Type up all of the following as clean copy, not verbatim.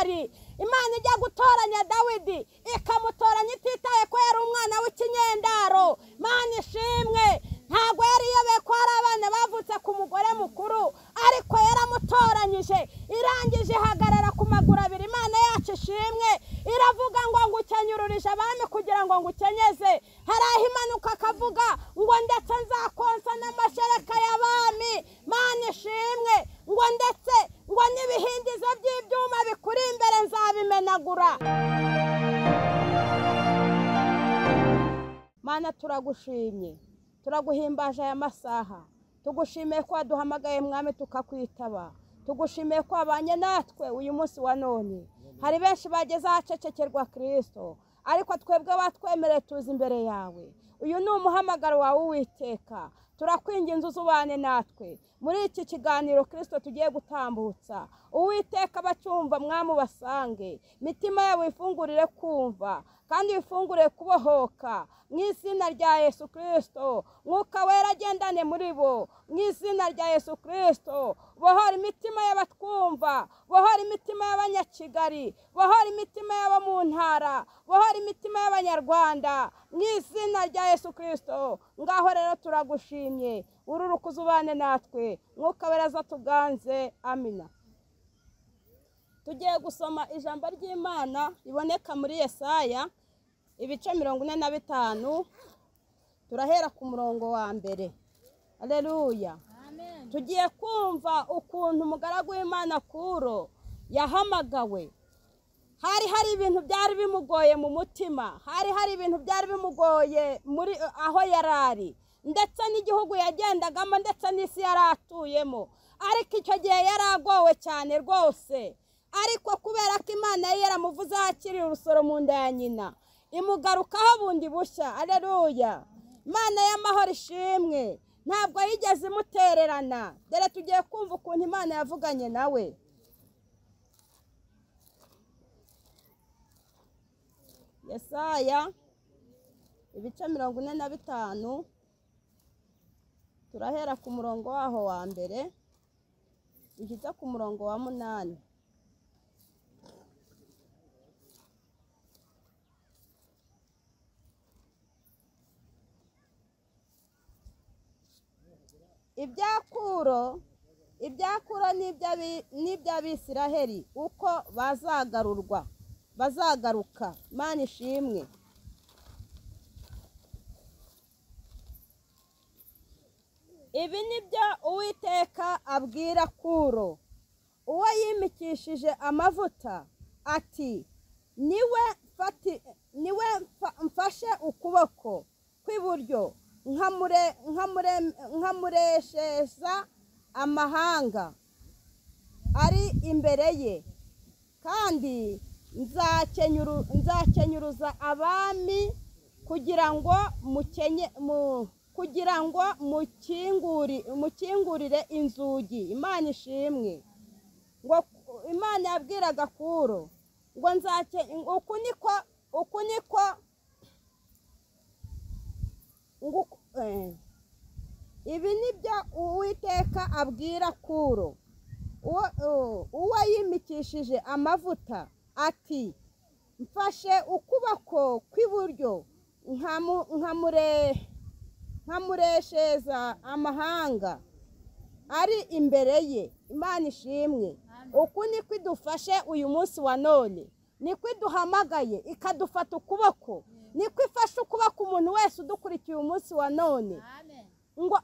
ryari Imana ijya gutoranya Dawidi ikamutoranya ititaye ko yari umwana w'ikinyendaro? Imana ishimwe. Ntabwo yari yobeye ko hari abana bavutse ku mugore mukuru, ariko yaramutoranyije, irangije ihagarara ku maguru abiri. Imana yacu ishimwe. Iravuga ngo ngukenyururije abami kugira ngo ngukenyeze. Hari aho imanuka akavuga ngo ndetse nzakonsa n'amashereka y'abami. Imana ishimwe. Ngo ndetse ngo n'ibihindizo by'ibyuma bikuri imbere nzabimenagura. Mana turagushimye, turaguhimbaje aya masaha, tugushimiye ko waduhamagaye mwami tukakwitaba, tugushimiye ko wabanye natwe uyu munsi wa none. Hari benshi bageze ahacecekerwa Kristo, ariko twebwe batwemereye tuzi imbere yawe. Uyu ni umuhamagaro wawe Uwiteka, turakwinginze uzubane natwe muri iki kiganiro Kristo tugiye gutambutsa. Uwiteka bacyumva mwami basange, mitima yabo ifungurire kumva kandi ifungurire kubohoka mu izina rya Yesu Kristo. Mwuka wera agendane muri bo mu izina rya Yesu Kristo. Bohora imitima y'abatwumva, bohora imitima y'Abanyakigali, bohora imitima y'abo mu ntara, bohora imitima y'Abanyarwanda mu izina rya Yesu Kristo. Ngaho rero turagushimye, ururuka uzubane natwe, mwuka wera azatuganze. Amina. Tugiye gusoma ijambo ry'Imana riboneka muri Yesaya ibice 45, turahera ku murongo wa mbere. Haleluya. Amen. Tugiye kumva ukuntu umugaragu w'Imana Kuro yahamagawe. Hari ibintu byari bimugoye mu mutima, hari ibintu byari bimugoye muri aho yarari, ndetse n'igihugu yagendagamo, ndetse n'isi yaratuyemo. Ariko icyo gihe yaragowe cyane rwose, ariko kubera ko Imana yari yaramuvuze akiri urusoro mu nda ya nyina, imugarukaho bundi bushya. Haleluya. Imana y'amahoro ishimwe, ntabwo yigeze imutererana. Dore tugiye kumva ukuntu Imana yavuganye nawe. Yesaya ibice 45, turahera ku murongo waho wa mbere bigeze ku murongo wa 8. Ibyakuro n'iby'Abisiraheli uko bazagaruka. Imana ishimwe. Ibi nibyo Uwiteka abwira Kuro, uwo yimikishije amavuta, ati niwe mfashe ukuboko kw'iburyo nkamuresheza amahanga ari imbere ye, kandi nzakenyuruza abami kugira ngo mukingurire inzugi. Imana ishimwe. Ngo Imana yabwiraga Kuro ngo ibi nibyo Uwiteka abwira Kuro, uwo yimikishije amavuta, ati mfashe ukuboko kw'iburyo nkamuresheza amahanga ari imbere ye. Imana ishimwe. Uku niko idufashe uyu munsi wa none, niko iduhamagaye ikadufata ukuboko, niko ifashe ukuboko umuntu wese udukurikiye umunsi wa none. Ngo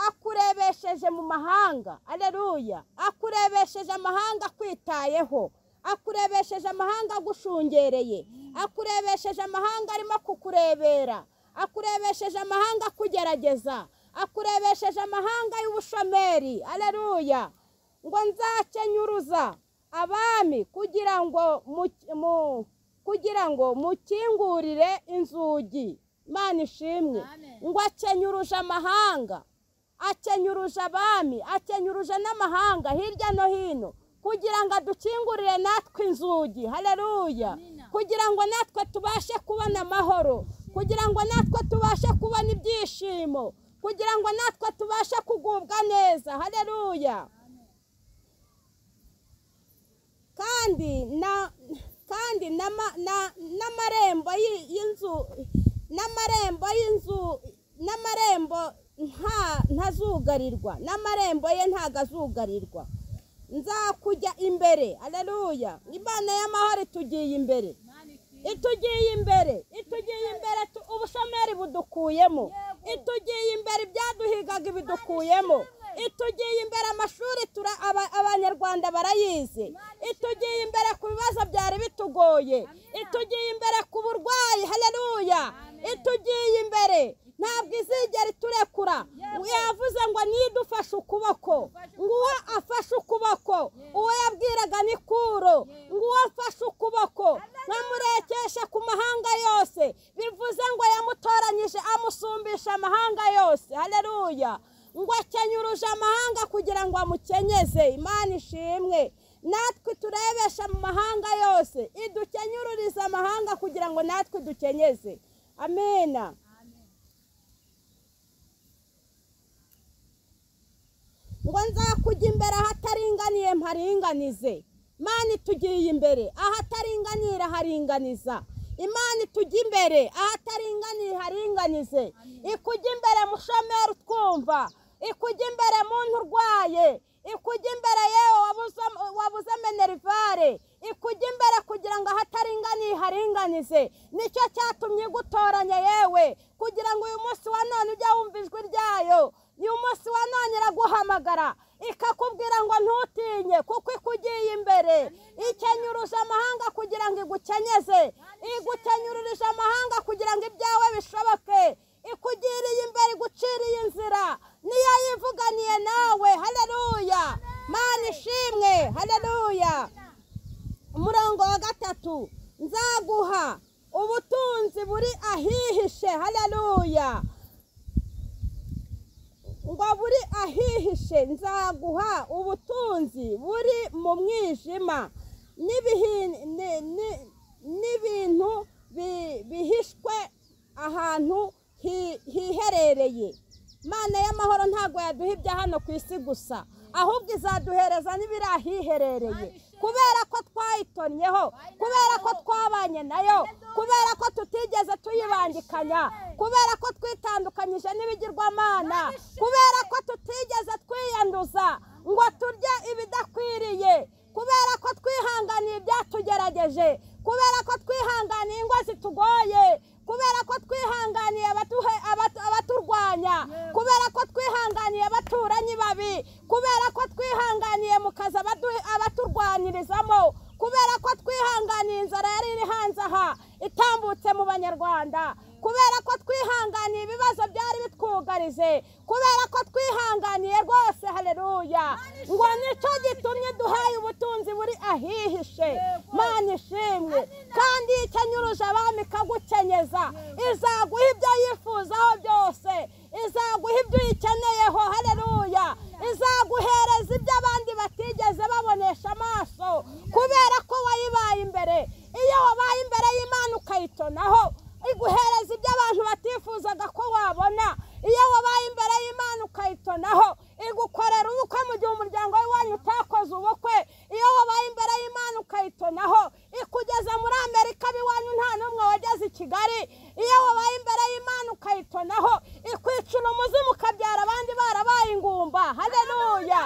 akurebesheje mu mahanga. Haleluya. Akurebesheje amahanga kwitayeho, akurebesheje amahanga gushungereye, akurebesheje amahanga arimo kukurebera, akurebesheje amahanga kugerageza, akurebesheje amahanga y'ubushomeri. Haleluya. Ngo nzakenyuruza abami kugira ngo mukingurire inzugi. Imana ishimwe. Ngo akenyuruje amahanga, akenyuruje abami, akenyuruje n'amahanga hirya no hino, kugira ngo adukingurire natwe inzugi. Haleluya. Kugira ngo natwe tubashe kubona amahoro, kugira ngo natwe tubashe kubona ibyishimo, kugira ngo natwe tubashe kugubwa neza. Haleluya. kandi n'amarembo ntazugarirwa, n'amarembo ye ntago azugarirwa. Nzakujya imbere. Haleluya. Imana y'amahoro itugiye imbere, ubushomeri budukuyemo, itugiye imbere ibyaduhigaga ibidukuyemo, itugiye imbere amashuri abanyarwanda barayize, itugiye imbere ku bibazo byari bitugoye, itugiye imbere ku burwayi. Haleluya. itugiye imbere, ntabwo izigera iturekura. Yavuze ngo nidufashe ukuboko, nguwo afashe ukuboko, uwo yabwiraga ni Kuro, nguwo afashe ukuboko nkamurekesha ku mahanga yose, bivuze ngo yamutoranyije amusumbisha amahanga yose. Haleluya. ngo akenyuruje amahanga kugira ngo amukenyeze. Imana ishimwe. Natwe turebesha mu mahanga yose, idukenyururiza amahanga kugira ngo natwe dukenyeze. Amena. Ngo nzakujya imbere ahataringaniye mparinganize. Imana itugiye imbere, ahataringanira haringaniza. Imana itujya imbere, ahataringaniye haringanize. Ikujya imbere mushomeri utwumva, ikujya imbere muntu urwaye, ikujya imbere yewe wabuze minerivare, ikujya imbere kugira ngo ahataringaniye haringanize. Nicyo cyatumye igutoranya yewe, kugira ngo uyu munsi wa none ujye wumva ijwi ryayo. Uyu munsi wa none iraguhamagara ikakubwira ngo ntutinye, kuko ikugiye imbere. Ikenyuruje amahanga kugira ngo igukenyeze, igukenyururije amahanga kugira ngo ibyawe bishoboke. Ikugiriye imbere, iguciriye inzira, niyo yivuganiye nawe. Haleluya. Mana ishimwe. Haleluya. Umurongo wa 3, nzaguha ubutunzi buri ahihishe. Haleluya. ngo buri ahihishe, nzaguha ubutunzi buri mu mwijima, n'ibintu bihishwe ahantu hiherereye. Mana y'amahoro ntago yaduha ibya hano ku isi gusa, ahubwo izaduhereza n'ibiri ahiherereye, kubera ko twayitonyeho, kubera ko twabanye nayo, kubera ko tutigeze tuyibangikanya, kubera ko twitandukanyije n'ibigirwamana, kubera ko tutigeze twiyanduza ngo turye ibidakwiriye, kubera ko twihanganiye ibyatugerageje, kubera ko twihanganiye ingo zitugoye, kubera ko twihanganiye abaturwanya, kubera ko twihanganiye abaturanyi babi, kubera ko twihanganiye mu kazi abaturwanyirizamo, kubera ko twihanganiye inzara yari iri hanze aha itambutse mu banyarwanda, kubera ko twihanganiye ibibazo byari bitwugarije, kubera ko twihanganiye rwose. Haleluya. ngo nicyo gitumye duhaye ubutunzi buri ahihishe. Mana ishimwe. kandi ikenyuruje abami ikagukenyeza, izaguha ibyo yifuzaho byose, izaguha ibyo uyikeneyeho. Haleluya. izaguhereza ibyo abandi batigeze babonesha amaso, kubera ko wayibaye imbere. Iyo wabaye imbere y'Imana ukayitonaho, iguhereza ibyo abantu batifuzaga ko wabona. Iyo wabaye imbere y'Imana ukayitonaho, igukorera ubukwe mu gihe umuryango w'iwanyu utakoze ubukwe. Iyo wabaye imbere y'Imana ukayitonaho, ikugeza muri Amerika b'iwanyu nta n'umwe wageze i Kigali. Iyo wabaye imbere y'Imana ukayitonaho, ikwicira umuzimu ukabyara abandi barabaye ingumba. Haleluya.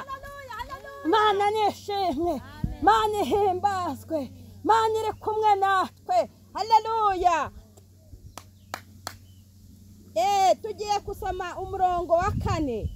Mana nishimwe, Mana ihimbazwe, Mana iri kumwe natwe. Haleluya. Tugiye kusoma umurongo wa 4.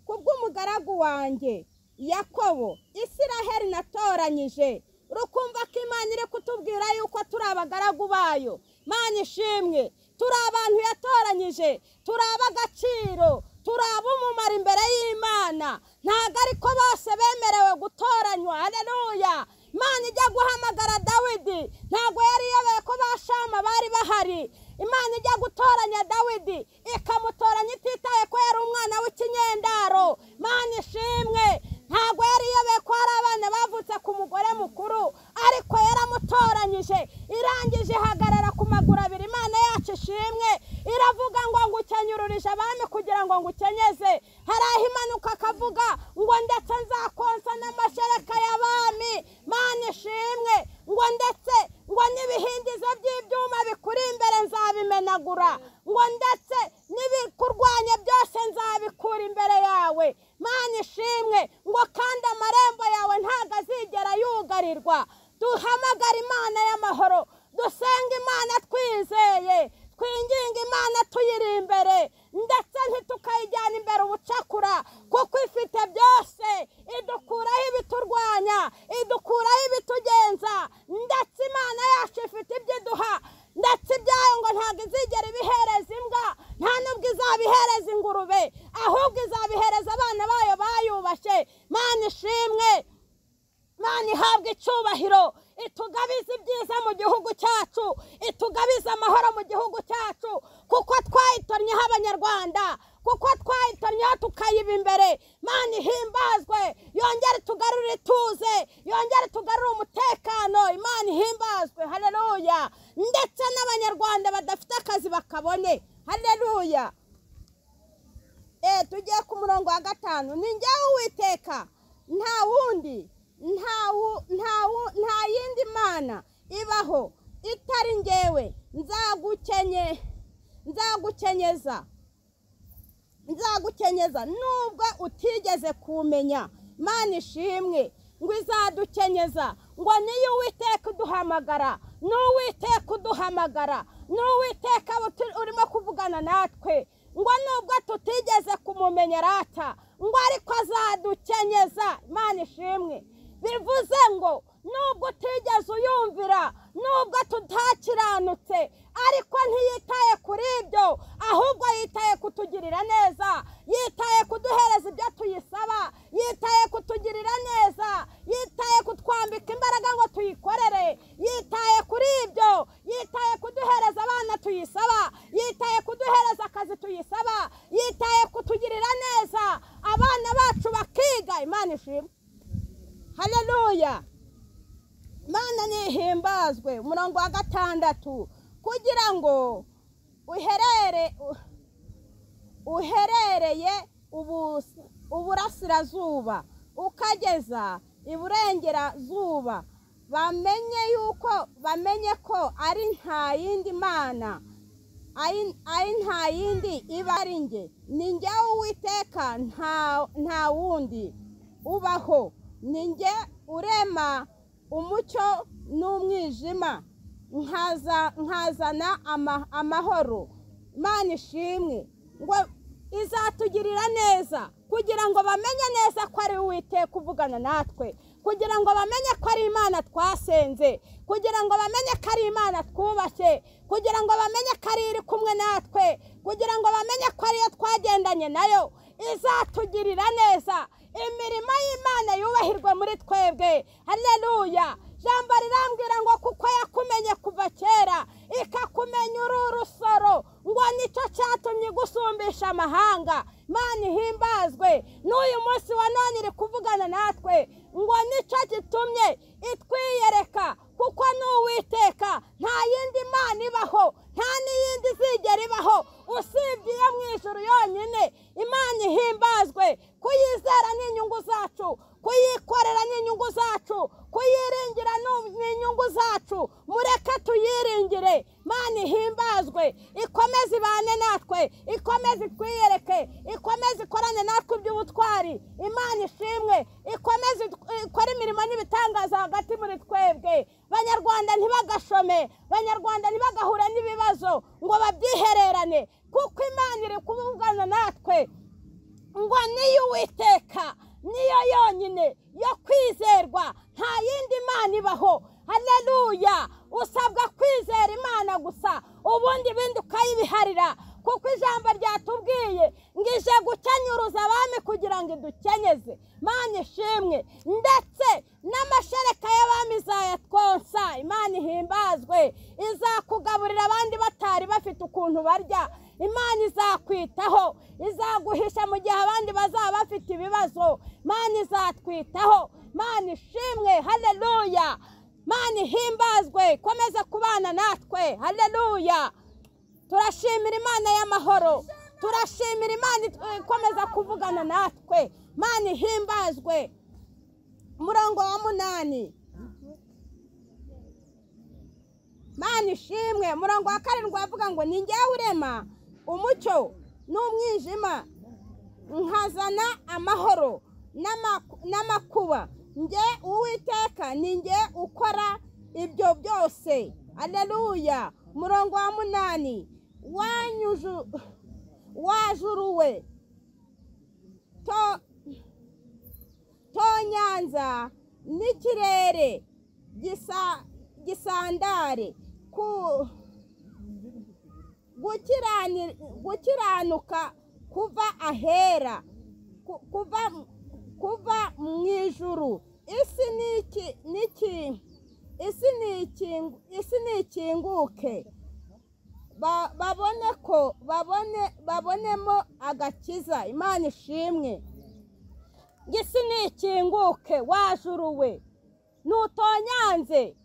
kubw'umugaragu wanjye Yakobo, Isiraheli natoranyije. Rukumva ko Imana iri kutubwira yuko turi abagaragu bayo. Mana ishimwe. Turi abantu yatoranyije, turi ab'agaciro, turi ab'umumaro imbere y'Imana. Ntabwo ariko bose bemerewe gutoranywa. Haleluya. Imana ijya guhamagara Dawidi, ntabwo yari yabeye ko bashama bari bahari. Imana ijya gutoranya Dawidi, ikamutoranya ititaye ko yari umwana w'ikinyendaro. Mana ishimwe. Ntabwo yari yabeye ko hari abana bavutse ku mugore mukuru, ariko yaramutoranyije. Irangije ihagarara ku maguru abiri. Imana yacu ishimwe. Iravuga ngo ngukenyururije abami kugira ngo ngukenyeze. Hari aho imanuka akavuga ngo ndetse yawe. Mana ishimwe ngo kandi amarembo yawe ntago azigera yugarirwa. Duhamagara Imana y'amahoro, dusenga Imana twizeye, twinginga Imana tuyiri imbere, ndetse ntitukayijyana imbere ubucakura, kuko ifite byose. Idukuraho ibiturwanya, idukuraho ibitugenza, ndetse Imana yacu ifite ibyo iduha, ndetse ibyayo ngo ntabwo izigera ibihereza imbwa, nta nubwo izabihereza ingurube, ahubwo izabihereza abana bayo bayubashye. Mana ishimwe, Mana ihabwa icyubahiro, itugabize ibyiza mu gihugu cyacu, itugabize amahoro mu gihugu cyacu, kuko twayitornyeho Abanyarwanda, kuko twayitornyeho tukayiba imbere. Mana ihimbazwe, yongere tugarure ituze, yongere tugarure umutekano. Imana ihimbazwe, haleluya. Ndetse n'Abanyarwanda badafite akazi bakabone, haleluya. Tugiye ku murongo wa 5. Ni njyewe Uwiteka, nta wundi, nta yindi mana ibaho itari njyewe. Nzagukenyeza nubwo utigeze kumenya. Mana ishimwe ngo izadukenyeza, ngo niyo Uwiteka uduhamagara, n'Uwiteka uduhamagara, n'Uwiteka urimo kuvugana natwe, ngo nubwo tutigeze kumumenya rata, ngo ariko azadukenyeza. Mana ishimwe, bivuze ngo nubwo utigeze uyumvira, nubwo tutakiranutse, ariko ntiyitaye kuri ibyo, ahubwo yitaye kutugirira neza, yitaye kuduhereza ibyo tuyisaba, yitaye kutugirira neza, yitaye kutwambika imbaraga ngo tuyikorere, yitaye kuri ibyo, yitaye kuduhereza abana tuyisaba, yitaye kuduhereza akazi tuyisaba, yitaye kutugirira neza, abana bacu bakiga. Imana ishimwe, haleluya. Mana nihimbazwe. Umurongo wa 6, kugira ngo uherereye uburasirazuba ukageza iburengerazuba, bamenye ko ari nta yindi mana, ari nta yindi iba ari njye. Ni njyewe Uwiteka, nta wundi ubaho. Ni njye urema umucyo n'umwijima, nkazana amahoro. Mana ishimwe ngo izatugirira neza, kugira ngo bamenye neza ko ari Uwiteka uvugana natwe, kugira ngo bamenye ko ari Imana twasenze, kugira ngo bamenye ko ari Imana twubashye, kugira ngo bamenye ko ari iri kumwe natwe, kugira ngo bamenye ko ariyo twagendanye nayo. Izatugirira neza, imirimo y'Imana yubahirwe muri twebwe, haleluya. Jambo rirambwira ngo kuko yakumenye kuva kera, ikakumenya uri urusoro, ngo nicyo cyatumye igusumbisha amahanga. Mana ihimbazwe, n'uyu munsi wa none iri kuvugana natwe, ngo nicyo gitumye itwiyereka, kuko ni Uwiteka, nta yindi mana ibaho, nta n'iyindi izigera ibaho usibye iyo mu ijuru yonyine. Imana ihimbazwe, kuyizera n'inyungu zacu, kuyikorera n'inyungu zacu, kuyiringira n'inyungu zacu. Mureke tuyiringire. Mana ihimbazwe, ikomeze ibane natwe, ikomeze twiyereke, ikomeze ikorane natwe iby'ubutwari. Imana ishimwe, ikomeze ikora imirimo n'ibitangaza hagati muri twebwe. Banyarwanda ntibagashome, Banyarwanda ntibagahure n'ibibazo ngo babyihererane, kuko Imana iri kuvugana natwe, ngo niyo Uwiteka, niyo yonyine yo kwizerwa, nta yindi mana ibaho. Haleluya. Usabwa kwizera Imana gusa, ubundi bindi ukayibiharira, kuko ijambo ryatubwiye ngo ije gukenyuruza abami kugira ngo idukenyeze. Mana ishimwe, ndetse n'amashereka y'abami izayatwonsa. Imana ihimbazwe, izakugaburira abandi batari bafite ukuntu barya. Imana izakwitaho, izaguhisha mu gihe abandi bazaba bafite ibibazo. Mana izatwitaho. Mana ishimwe, haleluya. Mana ihimbazwe, komeza kubana natwe, haleluya. Turashimira Imana y'amahoro, turashimira Imana ikomeza kuvugana natwe. Mana ihimbazwe. Umurongo wa 8, Mana ishimwe. Umurongo wa 7 wavuga ngo ni njyewe urema umucyo n'umwijima, nkazana amahoro n'amakuba. Njye Uwiteka ni njye ukora ibyo byose. Haleluya. Umurongo wa 8, wajuruwe to nyanza n'ikirere gisandare gukiranuka kuva ahera kuva mu ijuru. Isi nikinguke babonemo agakiza. Imana ishimwe. Isi nikinguke, wajuruwe nutonyanze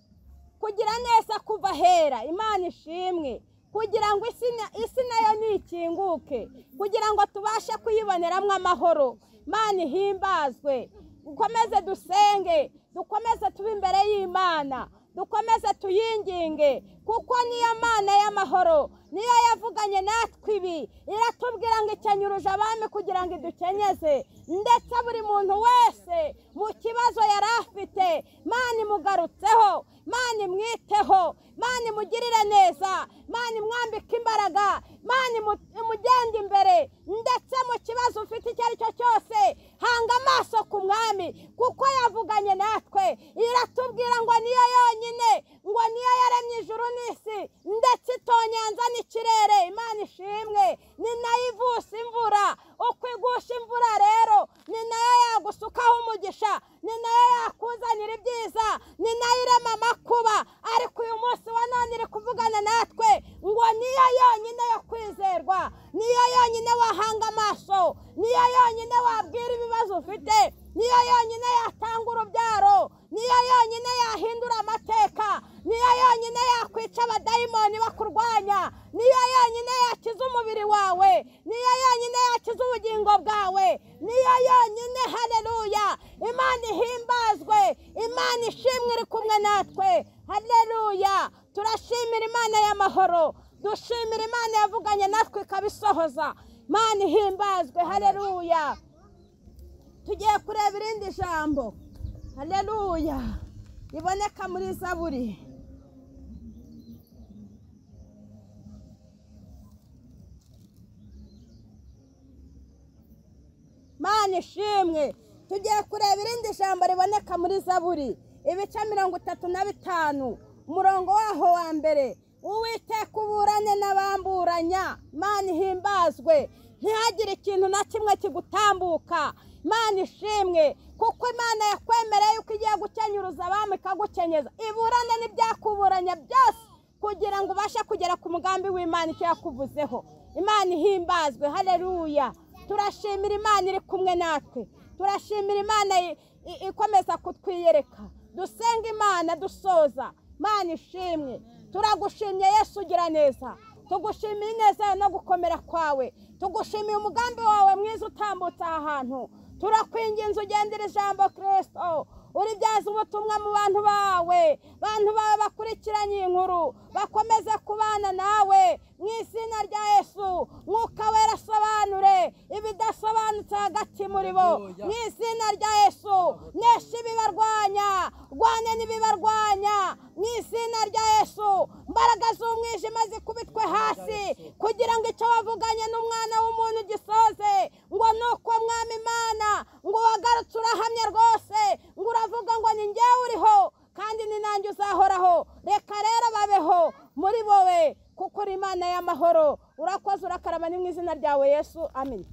kugira neza kuva ahera. Imana ishimwe. Kugira ngo isi nayo nikinguke, kugira ngo tubashe kuyiboneramo amahoro. Imana ihimbazwe. Dukomeze dusenge, dukomeze tube imbere y'Imana, dukomeze tuyinginge, kuko niyo Mana y'amahoro, niyo yavuganye natwe ibi. Iratubwira ngo ikenyuruje abami kugira ngo idukenyeze, ndetse buri muntu wese mu kibazo yari afite Mana imugarutseho, Mana imwiteho, Mana imugirire neza, Mana imwambike imbaraga, Mana imugende imbere. Ndetse mu kibazo ufite icyo ari cyo cyose, hanga amaso ku Mwami, kuko yavuganye natwe. Iratubwira ngo niyo yonyine, ngo niyo yaremye ijuru n'isi, ndetse itonyanza n'ikirere. Imana ishimwe. Ni nayo ivusa imvura. Uko igusha imvura rero, ni nayo yagusukaho umugisha, ni nayo yakuzanira ibyiza, ni nayo irema amakuba. Ariko uyu munsi wa none iri kuvugana natwe ngo niyo yonyine yo kwizerwa, niyo yonyine wahanga amaso, niyo yonyine wabwira ibibazo ufite, niyo yonyine yatanga urubyaro, niyo yonyine yahindura amateka, niyo yonyine yakwica abadayimoni bakurwanya, niyo yonyine yakiza umubiri wawe, niyo yonyine yakiza ubugingo bwawe, niyo yonyine. Haleluya. Imana ihimbazwe. Imana ishimwe iri kumwe natwe. Haleluya. Turashimira Imana y'amahoro, dushimira Imana yavuganye natwe ikabisohoza. Imana ihimbazwe. Haleluya. Tugiye kureba irindi jambo. Haleluya. Iboneka muri Zaburi. Imana ishimwe. Tugiye kureba irindi jambo riboneka muri Zaburi, ibice 35, umurongo waho wa mbere. Uwiteka uburane n'abamburanya. Imana ihimbazwe. Ntihagire ikintu na kimwe kigutambuka. Imana ishimwe, kuko Imana yakwemereye yuko igiye gukenyuruza abami ikagukenyeza. Iburane n'ibyakuburanya byose kugira ngo ubashe kugera ku mugambi w'Imana icyo yakuvuzeho. Imana ihimbazwe. Haleluya. Turashimira Imana iri kumwe natwe. Turashimira Imana ikomeza kutwiyereka. Dusenga Imana dusoza. Imana ishimwe. Turagushimye Yesu ugira neza. Tugushimiye neza no gukomera kwawe. Tugushimiye umugambi wawe mwiza utambutse aha hantu. Turakwinginze ugendere ijambo Kristo, uribyaza ubutumwa mu bantu bawe bakurikiranye inkuru, bakomeze kubana nawe mu izina rya Yesu. Mwuka wera asobanure ibidasobanutse hagati muri bo mu izina rya Yesu. Nesha ibibarwanya, rwane n'ibibarwanya mu izina rya Yesu. Mbaraga z'umwijima zikubitwe hasi kugira ngo icyo wavuganye n'umwana w'umuntu gisoze. Ngo nuko Mwami Imana, ngo wagarutse urahamye rwose, ngo uravuga ngo ni njyewe uriho kandi ni nanjye uzahoraho. Reka rero babeho muri wowe, kuko uri Imana y'amahoro. Urakoze urakarama ni mu izina ryawe Yesu. Amen.